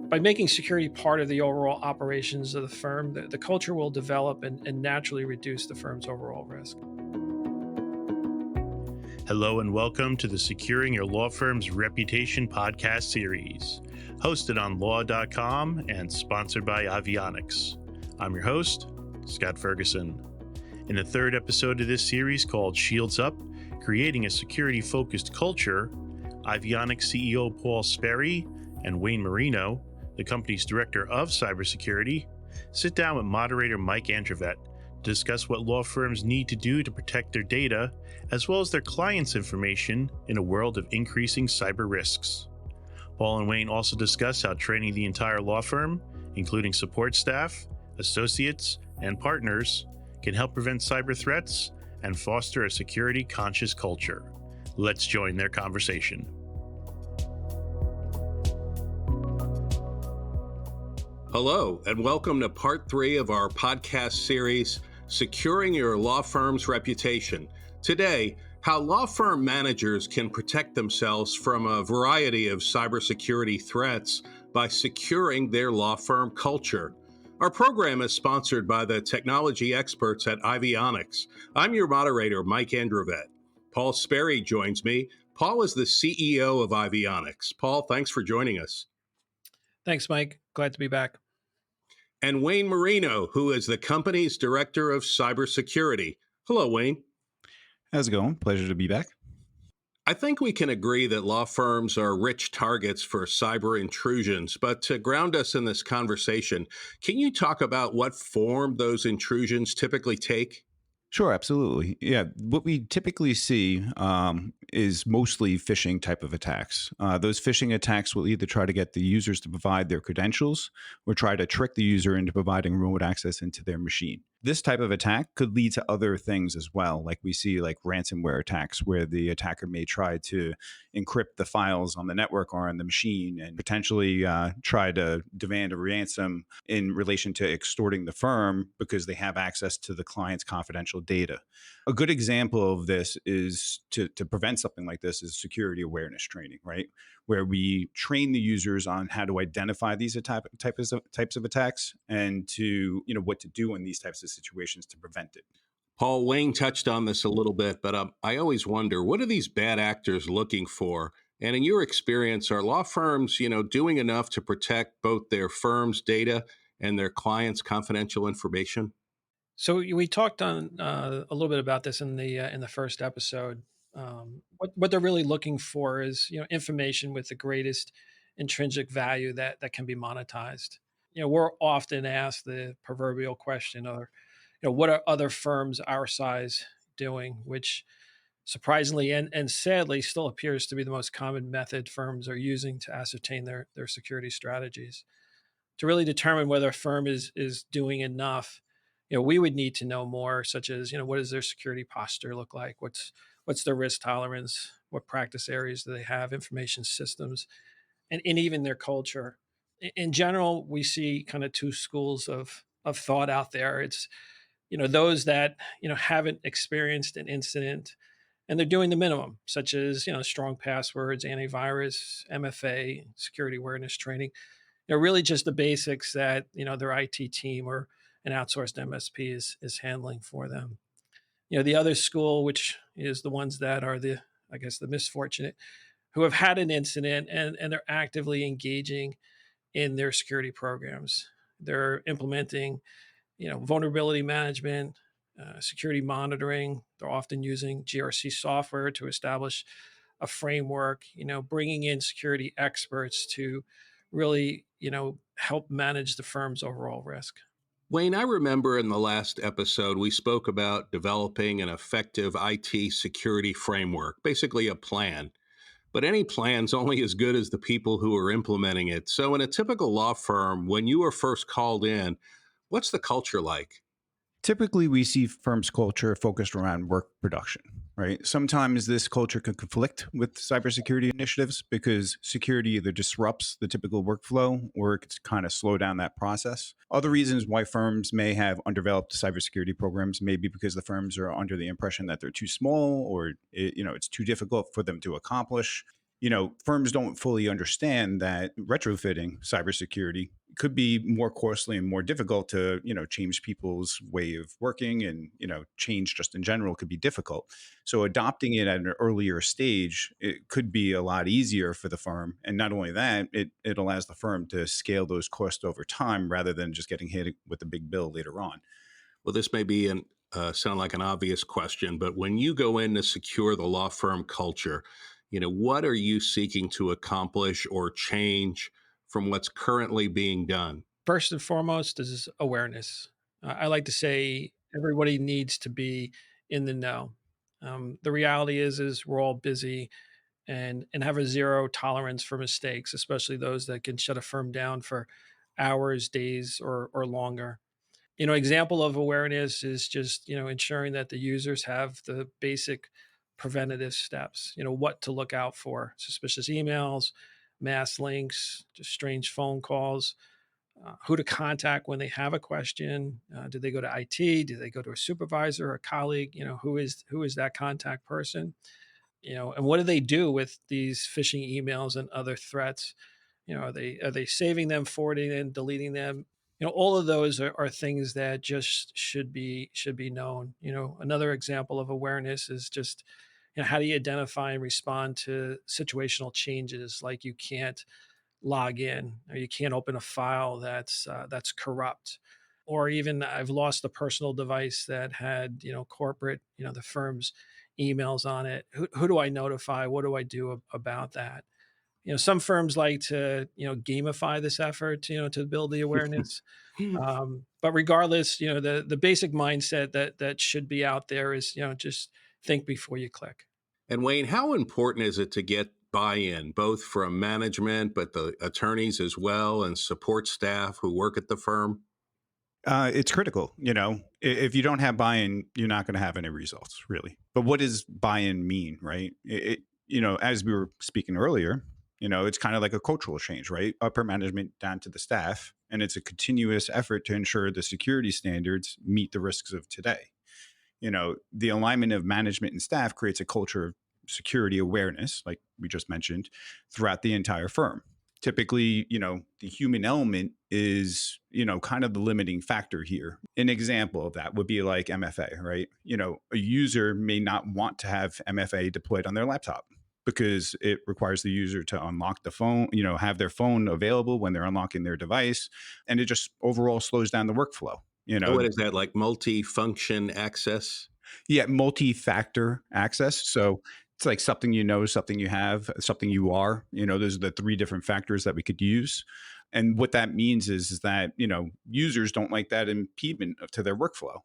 By making security part of the overall operations of the firm, the culture will develop and naturally reduce the firm's overall risk. Hello and welcome to the Securing Your Law Firm's Reputation podcast series, hosted on law.com and sponsored by Ivionics. I'm your host, Scott Ferguson. In the third episode of this series called Shields Up, Creating a Security-Focused Culture, Ivionics CEO Paul Sperry and Wayne Marino, the company's Director of Cybersecurity, sit down with moderator Mike Andrevet to discuss what law firms need to do to protect their data, as well as their clients' information in a world of increasing cyber risks. Paul and Wayne also discuss how training the entire law firm, including support staff, associates, and partners, can help prevent cyber threats and foster a security-conscious culture. Let's join their conversation. Hello, and welcome to part 3 of our podcast series, Securing Your Law Firm's Reputation. Today, how law firm managers can protect themselves from a variety of cybersecurity threats by securing their law firm culture. Our program is sponsored by the technology experts at Ivionics. I'm your moderator, Mike Andrevet. Paul Sperry joins me. Paul is the CEO of Ivionics. Paul, thanks for joining us. Thanks, Mike. Glad to be back. And Wayne Marino, who is the company's Director of Cybersecurity. Hello, Wayne. How's it going? Pleasure to be back. I think we can agree that law firms are rich targets for cyber intrusions, but to ground us in this conversation, can you talk about what form those intrusions typically take? Sure, absolutely. Yeah, what we typically see is mostly phishing type of attacks. Those phishing attacks will either try to get the users to provide their credentials or try to trick the user into providing remote access into their machine. This type of attack could lead to other things as well, like we see like ransomware attacks where the attacker may try to encrypt the files on the network or on the machine and potentially try to demand a ransom in relation to extorting the firm because they have access to the client's confidential data. A good example of this is to prevent something like this is security awareness training, right? Where we train the users on how to identify these types of attacks and to, what to do in these types of situations to prevent it. Paul, Wayne touched on this a little bit, but I always wonder, what are these bad actors looking for? And in your experience, are law firms, doing enough to protect both their firm's data and their clients' confidential information? So we talked on a little bit about this in the first episode. What they're really looking for is information with the greatest intrinsic value that can be monetized. We're often asked the proverbial question, or what are other firms our size doing? Which surprisingly and sadly still appears to be the most common method firms are using to ascertain their security strategies. To really determine whether a firm is doing enough, we would need to know more, such as, what does their security posture look like? What's their risk tolerance? What practice areas do they have? Information systems, and even their culture. In general, we see kind of two schools of thought out there. It's, those that, haven't experienced an incident and they're doing the minimum, such as, strong passwords, antivirus, MFA, security awareness training. Really just the basics that, their IT team or an outsourced MSP is handling for them. The other school, which is the ones that are the misfortunate, who have had an incident and they're actively engaging in their security programs. They're implementing, vulnerability management, security monitoring. They're often using GRC software to establish a framework, bringing in security experts to really, help manage the firm's overall risk. Wayne, I remember in the last episode, we spoke about developing an effective IT security framework, basically a plan. But any plan's only as good as the people who are implementing it. So in a typical law firm, when you were first called in, what's the culture like? Typically, we see firms' culture focused around work production, right? Sometimes this culture can conflict with cybersecurity initiatives because security either disrupts the typical workflow or it can kind of slow down that process. Other reasons why firms may have undeveloped cybersecurity programs may be because the firms are under the impression that they're too small or it's too difficult for them to accomplish. Firms don't fully understand that retrofitting cybersecurity could be more costly and more difficult to, change people's way of working, and, change just in general could be difficult. So adopting it at an earlier stage, it could be a lot easier for the firm. And not only that, it allows the firm to scale those costs over time rather than just getting hit with a big bill later on. Well, this may be an sound like an obvious question, but when you go in to secure the law firm culture, what are you seeking to accomplish or change from what's currently being done? First and foremost is awareness. I like to say everybody needs to be in the know. The reality is we're all busy and have a zero tolerance for mistakes, especially those that can shut a firm down for hours, days, or longer. Example of awareness is just ensuring that the users have the basic preventative steps. What to look out for: suspicious emails, mass links, just strange phone calls, who to contact when they have a question. Do they go to IT? Do they go to a supervisor or a colleague? Who is that contact person? And what do they do with these phishing emails and other threats? Are they saving them, forwarding them, deleting them? All of those are things that just should be known. Another example of awareness is just how do you identify and respond to situational changes, like you can't log in or you can't open a file that's corrupt, or even I've lost a personal device that had corporate, the firm's emails on it. Who do I notify? What do I do about that? Some firms like to gamify this effort, to build the awareness. But regardless, the basic mindset that should be out there is just think before you click. And Wayne, how important is it to get buy-in, both from management, but the attorneys as well, and support staff who work at the firm? It's critical. If you don't have buy-in, you're not going to have any results, really. But what does buy-in mean, right? As we were speaking earlier, it's kind of like a cultural change, right? Upper management down to the staff, and it's a continuous effort to ensure the security standards meet the risks of today. The alignment of management and staff creates a culture of security awareness, like we just mentioned, throughout the entire firm. Typically, the human element is, kind of the limiting factor here. An example of that would be like MFA, right? A user may not want to have MFA deployed on their laptop because it requires the user to unlock the phone, have their phone available when they're unlocking their device. And it just overall slows down the workflow. So what is that, like multi-function access? Yeah, multi-factor access. So it's like something something you have, something you are. Those are the three different factors that we could use. And what that means is that, users don't like that impediment to their workflow,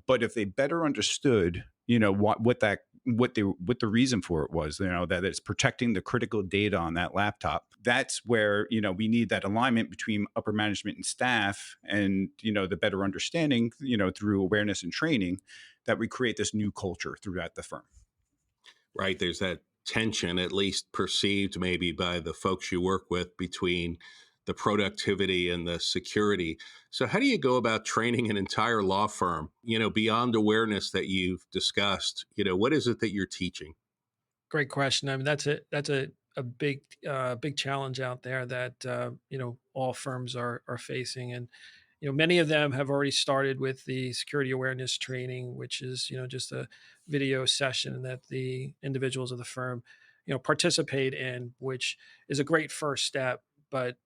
but if they better understood, what the reason for it was, that it's protecting the critical data on that laptop. That's where, we need that alignment between upper management and staff, and, the better understanding, through awareness and training, that we create this new culture throughout the firm. Right. There's that tension, at least perceived maybe by the folks you work with, between the productivity and the security. So how do you go about training an entire law firm, beyond awareness that you've discussed? What is it that you're teaching? Great question. I mean, that's a big challenge out there that all firms are facing, and many of them have already started with the security awareness training, which is just a video session that the individuals of the firm participate in, which is a great first step. But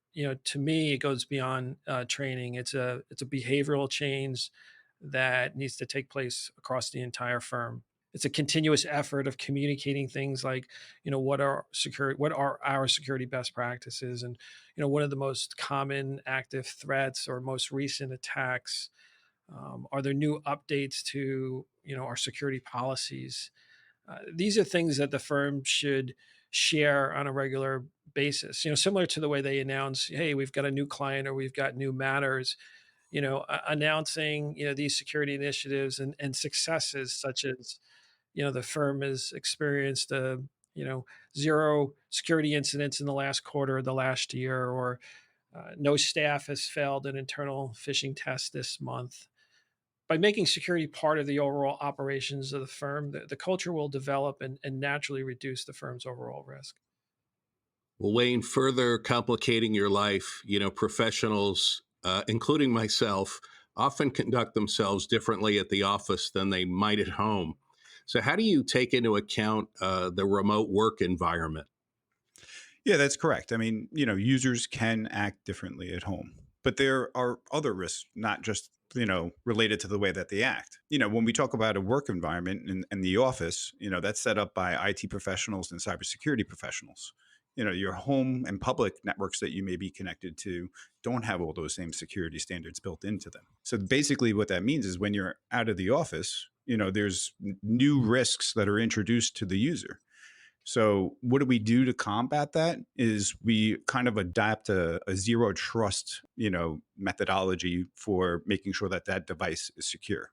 to me, it goes beyond training. It's a behavioral change that needs to take place across the entire firm. It's a continuous effort of communicating things like, what are our security best practices, and what are the most common active threats or most recent attacks. Are there new updates to our security policies? These are things that the firm should share on a regular basis. Similar to the way they announce, "Hey, we've got a new client," or "We've got new matters." Announcing these security initiatives and successes, such as the firm has experienced you know zero security incidents in the last quarter of the last year, or no staff has failed an internal phishing test this month. By making security part of the overall operations of the firm, the culture will develop and naturally reduce the firm's overall risk. Well, Wayne, further complicating your life, professionals, including myself, often conduct themselves differently at the office than they might at home. So, how do you take into account the remote work environment? Yeah, that's correct. I mean, users can act differently at home, but there are other risks, not just, related to the way that they act. When we talk about a work environment in the office, that's set up by IT professionals and cybersecurity professionals. Your home and public networks that you may be connected to don't have all those same security standards built into them. So basically, what that means is when you're out of the office, there's new risks that are introduced to the user. So what do we do to combat that is we kind of adapt a zero trust, methodology for making sure that that device is secure.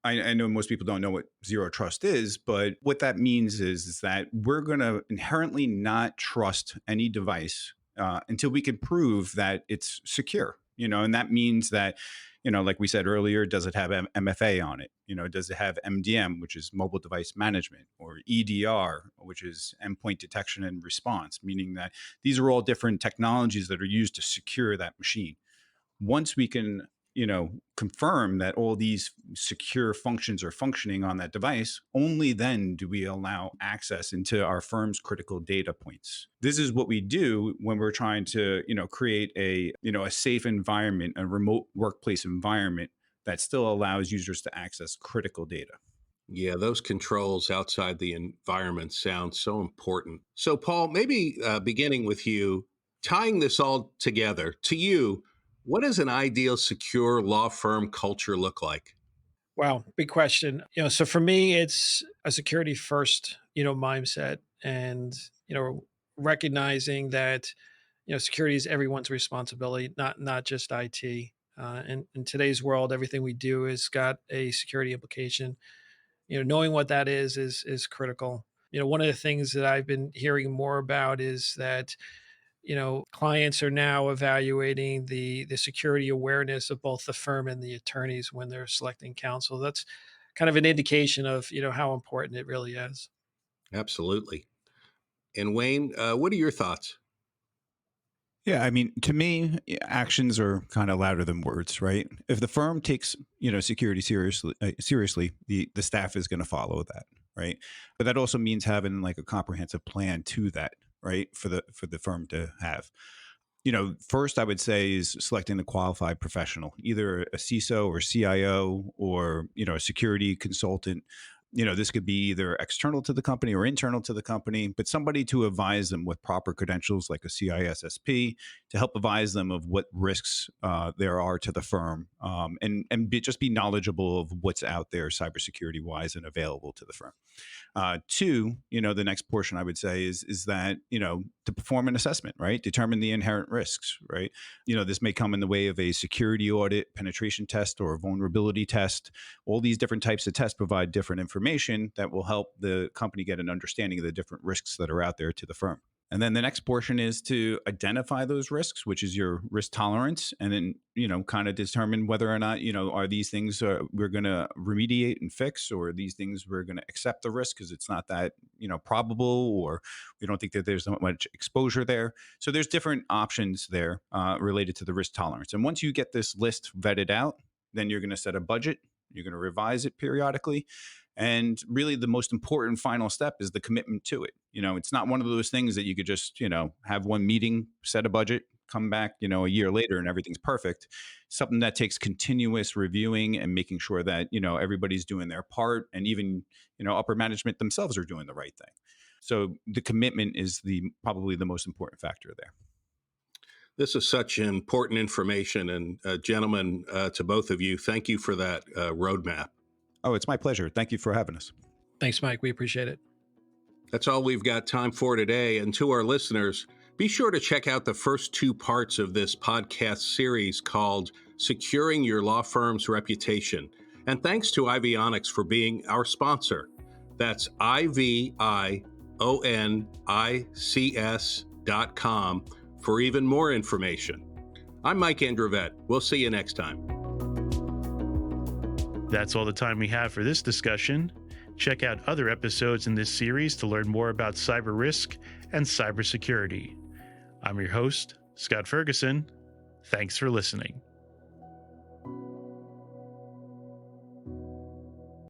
I know most people don't know what zero trust is, but what that means is that we're going to inherently not trust any device until we can prove that it's secure. And that means that, like we said earlier, does it have MFA on it? Does it have MDM, which is mobile device management, or EDR, which is endpoint detection and response, meaning that these are all different technologies that are used to secure that machine. Once we can confirm that all these secure functions are functioning on that device, only then do we allow access into our firm's critical data points. This is what we do when we're trying to create a safe environment, a remote workplace environment that still allows users to access critical data. Yeah, those controls outside the environment sound so important. So, Paul, maybe beginning with you, tying this all together, to you, what does an ideal secure law firm culture look like? Wow, big question. So for me, it's a security first, mindset, and recognizing that security is everyone's responsibility, not just IT. In today's world, everything we do has got a security implication. Knowing what that is critical. One of the things that I've been hearing more about is that clients are now evaluating the security awareness of both the firm and the attorneys when they're selecting counsel. That's kind of an indication of how important it really is. Absolutely. And Wayne, what are your thoughts? Yeah, I mean, to me, actions are kind of louder than words, right? If the firm takes, security seriously, the staff is going to follow that, right? But that also means having like a comprehensive plan to that, right? For the firm to have. First I would say is selecting a qualified professional, either a CISO or CIO or, a security consultant. This could be either external to the company or internal to the company, but somebody to advise them with proper credentials like a CISSP to help advise them of what risks there are to the firm, and just be knowledgeable of what's out there cybersecurity wise and available to the firm. Two, the next portion I would say is that, to perform an assessment, right? Determine the inherent risks, right? This may come in the way of a security audit, penetration test, or a vulnerability test. All these different types of tests provide different information that will help the company get an understanding of the different risks that are out there to the firm. And then the next portion is to identify those risks, which is your risk tolerance, and then, kind of determine whether or not, are these things we're going to remediate and fix, or are these things we're going to accept the risk because it's not that, probable, or we don't think that there's not much exposure there. So there's different options there related to the risk tolerance. And once you get this list vetted out, then you're going to set a budget. You're going to revise it periodically. And really, the most important final step is the commitment to it. It's not one of those things that you could just, have one meeting, set a budget, come back, a year later and everything's perfect. Something that takes continuous reviewing and making sure that, everybody's doing their part, and even, upper management themselves are doing the right thing. So the commitment is probably the most important factor there. This is such important information. And gentlemen, to both of you, thank you for that roadmap. Oh, it's my pleasure. Thank you for having us. Thanks, Mike. We appreciate it. That's all we've got time for today. And to our listeners, be sure to check out the first two parts of this podcast series called Securing Your Law Firm's Reputation. And thanks to Ivionics for being our sponsor. That's IVIONICS.com for even more information. I'm Mike Androvette. We'll see you next time. That's all the time we have for this discussion. Check out other episodes in this series to learn more about cyber risk and cybersecurity. I'm your host, Scott Ferguson. Thanks for listening.